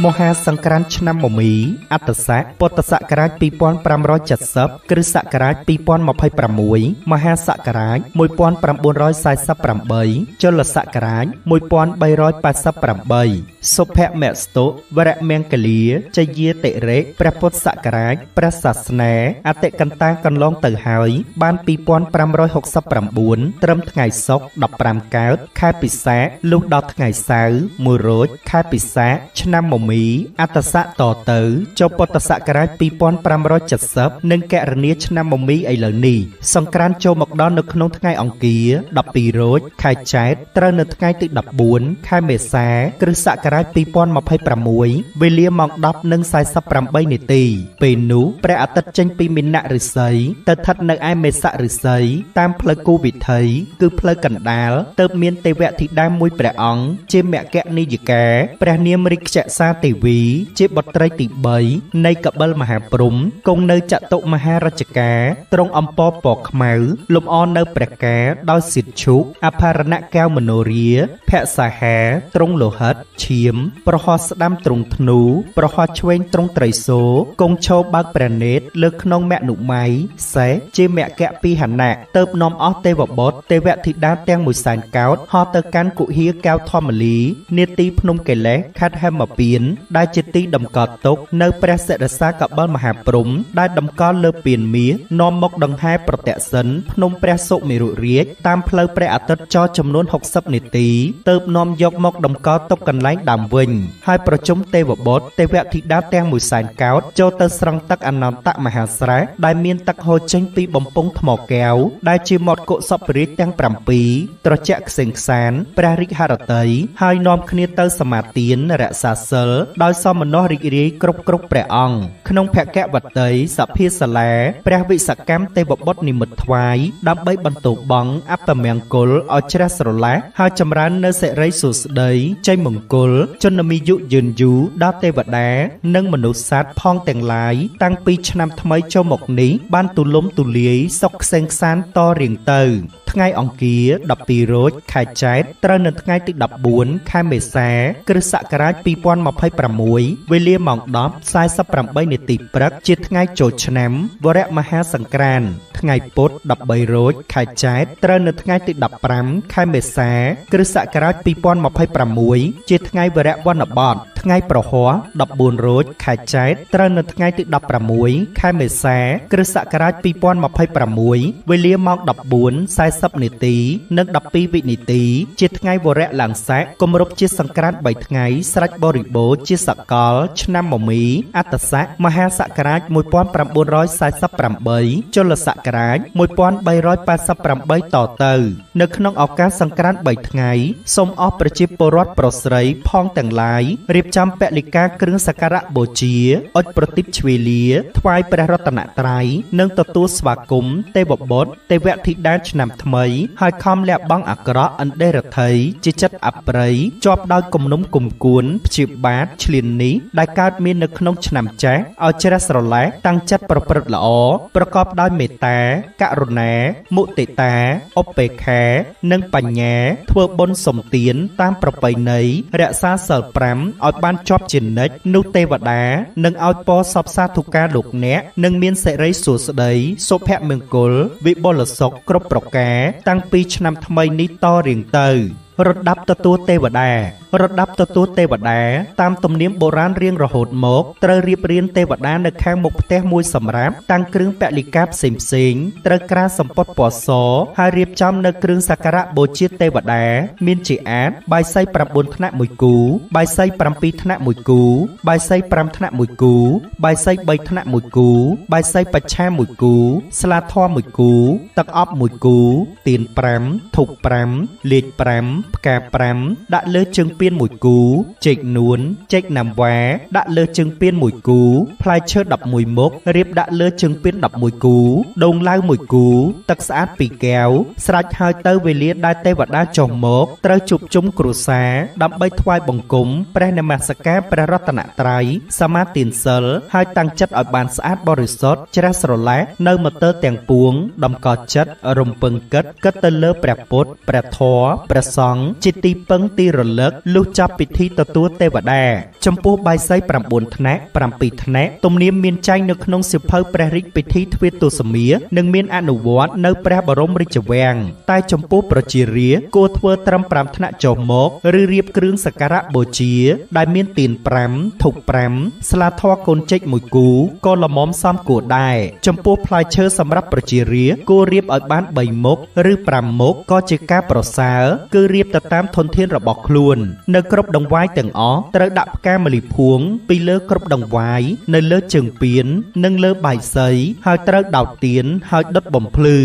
មហាសង្ក្រាន្តឆ្នាំមមីអត្តស័កពុទ្ធសករាជ2570គ្រិស្តសករាជ2026មហាសករាជ1948ជលសករាជ1388សុភមស្តុវរមង្គលាជយាតិរេព្រះពុទ្ធសករាជព្រះសាសនាអតិកន្តាកន្លងទៅហើយបាន2569ត្រឹមថ្ងៃសុក្រ15កើតខែពិសាខលុះដល់ថ្ងៃសៅរ៍1រោចខែពិសាខឆ្នាំមមីអត្តស័កតទៅចូលពុទ្ធសករាជ2570និងកណនីឆ្នាំមមីឥឡូវនេះសង្ក្រាន្តចូលមកដល់នៅក្នុងថ្ងៃអង្គារ12រោចខែចែកត្រូវនៅថ្ងៃទី14ខែមេសាគ្រិស្តសករាជ2026វេលាម៉ោង 10:48 នាទីពេលនោះព្រះអាទិត្យចេញពីមីនៈឫស្សីទៅស្ថិតនៅឯមេសៈឫស្សីតាមផ្លូវគូវិថីគឺផ្លូវកណ្ដាលទើបមានទេវធីតាមួយព្រះអង្គជាមគ្គនាយិកាព្រះនាមរិក្ខសាទេវីជាបុត្រីទី3នៃកបិលមហាព្រហ្មគង់នៅចតុមហារជ្ជការទ្រង់អំពរពណ៌ខ្មៅលម្អនៅព្រះការដោយសិទ្ធឈុអភរណៈកែវមនោរាភ័ក្ត្រសាហាទ្រង់លោហិតឈាមប្រហោះស្ដាំទ្រង់ធ្នូប្រហោះឆ្វេងទ្រង់ត្រីសូគង់ឈរបើកព្រះនេត្រលើក្នុងមនុម័យសេះជាមគ្គពីហណៈទៅនាំអស់ទេវបុត្រទេវធីតាទាំង100,000កោដហោះទៅកាន់គុហាកែវធម្មលីនាទីភ្នំកេលេសខេត្តហេមពៀនដែលជាទីតម្កល់ទុកនៅព្រះសិរសាកបិលមហាព្រហ្មដែលតម្កល់លើពៀនមាសនាំមកដង្ហែប្រតិសិនភ្នំព្រះសុមេរុរាជតាមផ្លូវព្រះអាទិត្យចរចំនួន60នាទីទើបនាំយកមកតម្កល់ទុកកន្លែងដើមវិញហើយប្រជុំទេវបុត្រទេវធីតាទាំង100,000កោដចូលទៅស្រង់ទឹកអនន្តមហាស្រះដែលមានទឹកហូរចេញពីបំពង់ថ្មកែវដែលជាមាត់កុសពរាជទាំង7ត្រជាក់ខ្សែងខ្សានព្រះរាជហឫទ័យហើយនាំគ្នាទៅសមាទានរក្សាសិលដោយសមនស្សរីករាយគ្រប់ព្រះអង្គក្នុងភគវតីសភាសាលាព្រះវិសកម្មទេវបុត្រនិមិត្តថ្វាយដើម្បីបន្ទោបង់អពមង្គលឲ្យជ្រះស្រឡះហើយចម្រើននៅសិរីសួស្តីជ័យមង្គលជនមីយុយឺនយូរដល់ទេវតានិងមនុស្សសត្វផងទាំងឡាយតាំងពីឆ្នាំថ្មីចូលមកនេះបានទូលំទូលាយសុខខ្សែងខ្សានតរៀងទៅថ្ងៃអង្គារ12រោចខែចែកត្រូវនៅថ្ងៃទី14ខែមេសាគ្រិស្តសករាជ2026វេលាម៉ោង 10:48 នាទីព្រឹកជាថ្ងៃចូលឆ្នាំវរមហាសង្ក្រាន្តថ្ងៃពុធ13រោចខែចែកត្រូវនៅថ្ងៃទី15ខែមេសាគ្រិស្តសករាជ2026ជាថ្ងៃវរវណ្ណបតថ្ងៃប្រហ័ស14រោចខែចែកត្រូវនៅថ្ងៃទី16ខែមេសាគ្រិស្តសករាជ2026វេលាម៉ោង 14:40 នាទីនិង12វិនាទីជាថ្ងៃវរៈឡើងស័កគម្រប់ជាសង្ក្រាន្ត3ថ្ងៃស្រេចបរិបូរណ៍ជាសកលឆ្នាំមមីអត្តស័កមហាសករាជ1948ជលសករាជ1388តទៅនៅក្នុងឱកាសសង្ក្រាន្ត3ថ្ងៃសូមអស់ប្រជាពលរដ្ឋប្រុសស្រីផងទាំងឡាយរៀបចំពលិកាគ្រឿងសក្ការៈបូជាអុជប្រទីបជ្វាលាថ្វាយព្រះរតនត្រ័យនិងទទួលស្វាគមន៍ទេវបុត្រទេវធីតាឆ្នាំថ្មីហើយខំលះបង់អាក្រក់អន្តេរថីជាចិត្តអប្រិយជាប់ដោយគំនុំគុំគួនព្យាបាទឈ្លាននេះដែលកើតមាននៅក្នុងឆ្នាំចាស់ឲ្យជ្រះស្រឡះតាំងចិត្តប្រព្រឹត្តល្អប្រកបដោយមេត្តាករុណាមុទិតាឧបេក្ខានិងបញ្ញាធ្វើបុណ្យសុំទានតាមប្រពៃណីរក្សាសិល5ឲ្យបានជាប់ជានិច្ចនោះទេវតានឹងឲ្យពរសព្វសាធុការលោកអ្នកនឹងមានសិរីសួស្តីសុភមង្គលវិបុលសុខគ្រប់ប្រការតាំងពីឆ្នាំថ្មីនេះតរៀងទៅរដាប់ទទួលទេវតារដាប់ទទួលទេវតាតាមទំនៀមបុរាណរៀងរហូតមកត្រូវរៀបរៀងទេវតានៅខាងមុខផ្ទះមួយសម្រាប់តាំងគ្រឿងពលិកាផ្សេងត្រូវក្រាលសម្ពត់ពណ៌សហើយរៀបចំនៅគ្រឿងសក្ការៈបូជាទេវតាមានជាអាចបាយសី9ថ្នាក់1គូបាយសី7ថ្នាក់1គូបាយសី5ថ្នាក់1គូបាយសី3ថ្នាក់1គូបាយសីបច្ឆា1គូស្លាធម៌1គូទឹកអប់1គូទៀន5ធូប5លេខ5ផ្កា5ដាក់លើជើងពៀន1គូចេកនួនចេកណាំវ៉ាដាក់លើជើងពៀន1គូផ្លែឈើ11មុខរៀបដាក់លើជើងពៀន11គូដូងឡាវ1គូទឹកស្អាត2កែវស្រេចហើយទៅវេលាដែលទេវតាចុះមកត្រូវជួបជុំគ្រួសារដើម្បីថ្វាយបង្គំព្រះនមស្ការព្រះរតនត្រ័យសមាទានសិលហើយតាំងចិត្តឲ្យបានស្អាតបរិសុទ្ធជ្រះស្រឡះនៅមទ័លទាំងពួងតម្កល់ចិត្តរំពឹងគិតទៅលើព្រះពុទ្ធព្រះធម៌ព្រះសង្ឃ ង្ឃជាទីពឹងទីរលឹកលុះចាប់ពិធីទទួលទេវតាចំពោះបាយសី9ថ្នាក់7ថ្នាក់ទំនៀមមានចែងនៅក្នុងសៀវភៅព្រះរាជពិធីទ្វារទសមានិងមានអនុវត្តនៅព្រះបរមរាជវាំងតែចំពោះប្រជារាស្ត្រគួរធ្វើត្រឹម5ថ្នាក់ចុះមកឬរៀបគ្រឿងសក្ការៈបូជាដែលមានទៀន5ធូប5ស្លាធម៌កូនចេក1គូក៏ល្មមសមគួរដែរចំពោះផ្លែឈើសម្រាប់ប្រជារាស្ត្រគួររៀបឲ្យបាន3មុខឬ5មុខក៏ជាការប្រសើរគឺរៀបទៅតាមធនធានរបស់ខ្លួននៅគ្រប់ដង្វាយទាំងអស់ត្រូវដាក់ផ្កាម្លិភួងពីលើគ្រប់ដង្វាយនៅលើជើងពាននិងលើបាយសីហើយត្រូវដោតទៀនហើយដុតបំភ្លឺ